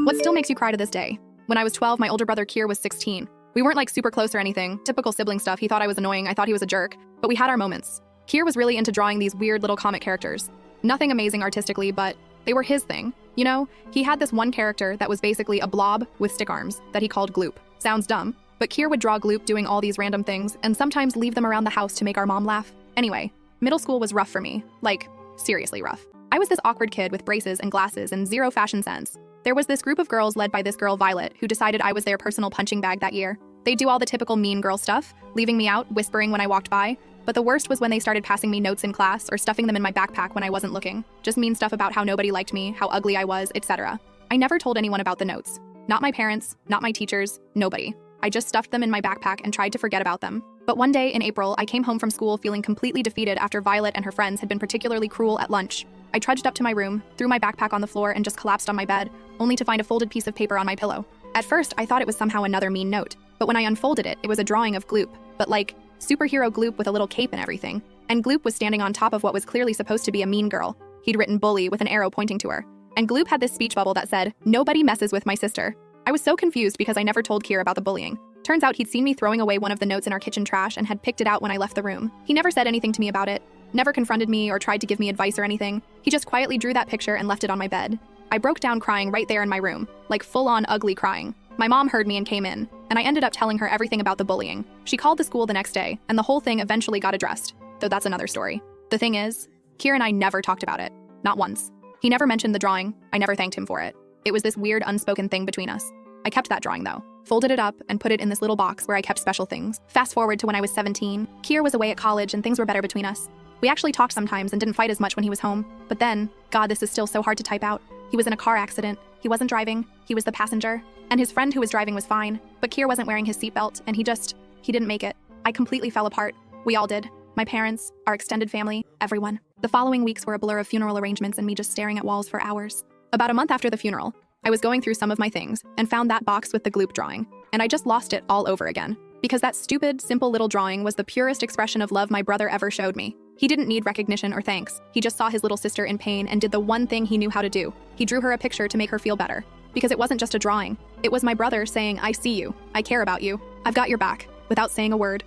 What still makes you cry to this day? When I was 12, my older brother Kier was 16. We weren't like super close or anything, typical sibling stuff. He thought I was annoying, I thought he was a jerk, but we had our moments. Kier was really into drawing these weird little comic characters. Nothing amazing artistically, but they were his thing. You know, he had this one character that was basically a blob with stick arms that he called Gloop. Sounds dumb, but Kier would draw Gloop doing all these random things and sometimes leave them around the house to make our mom laugh. Anyway, middle school was rough for me, like seriously rough. I was this awkward kid with braces and glasses and zero fashion sense. There was this group of girls led by this girl Violet who decided I was their personal punching bag that year. They'd do all the typical mean girl stuff, leaving me out, whispering when I walked by, but the worst was when they started passing me notes in class or stuffing them in my backpack when I wasn't looking. Just mean stuff about how nobody liked me, how ugly I was, etc. I never told anyone about the notes. Not my parents, not my teachers, nobody. I just stuffed them in my backpack and tried to forget about them. But one day in April, I came home from school feeling completely defeated after Violet and her friends had been particularly cruel at lunch. I trudged up to my room, threw my backpack on the floor, and just collapsed on my bed, only to find a folded piece of paper on my pillow. At first, I thought it was somehow another mean note, but when I unfolded it, it was a drawing of Gloop, but like, superhero Gloop with a little cape and everything. And Gloop was standing on top of what was clearly supposed to be a mean girl. He'd written bully with an arrow pointing to her. And Gloop had this speech bubble that said, "Nobody messes with my sister." I was so confused because I never told Kier about the bullying. Turns out he'd seen me throwing away one of the notes in our kitchen trash and had picked it out when I left the room. He never said anything to me about it, never confronted me or tried to give me advice or anything. He just quietly drew that picture and left it on my bed. I broke down crying right there in my room, like full-on ugly crying. My mom heard me and came in, and I ended up telling her everything about the bullying. She called the school the next day, and the whole thing eventually got addressed, though that's another story. The thing is, Kier and I never talked about it. Not once. He never mentioned the drawing. I never thanked him for it. It was this weird unspoken thing between us. I kept that drawing though, folded it up, and put it in this little box where I kept special things. Fast forward to when I was 17, Kier was away at college and things were better between us. We actually talked sometimes and didn't fight as much when he was home. But then, God, this is still so hard to type out. He was in a car accident. He wasn't driving. He was the passenger. And his friend who was driving was fine. But Kier wasn't wearing his seatbelt and he didn't make it. I completely fell apart. We all did. My parents, our extended family, everyone. The following weeks were a blur of funeral arrangements and me just staring at walls for hours. About a month after the funeral, I was going through some of my things and found that box with the Gloop drawing. And I just lost it all over again. Because that stupid, simple little drawing was the purest expression of love my brother ever showed me. He didn't need recognition or thanks. He just saw his little sister in pain and did the one thing he knew how to do. He drew her a picture to make her feel better. Because it wasn't just a drawing. It was my brother saying, "I see you. I care about you. I've got your back," without saying a word.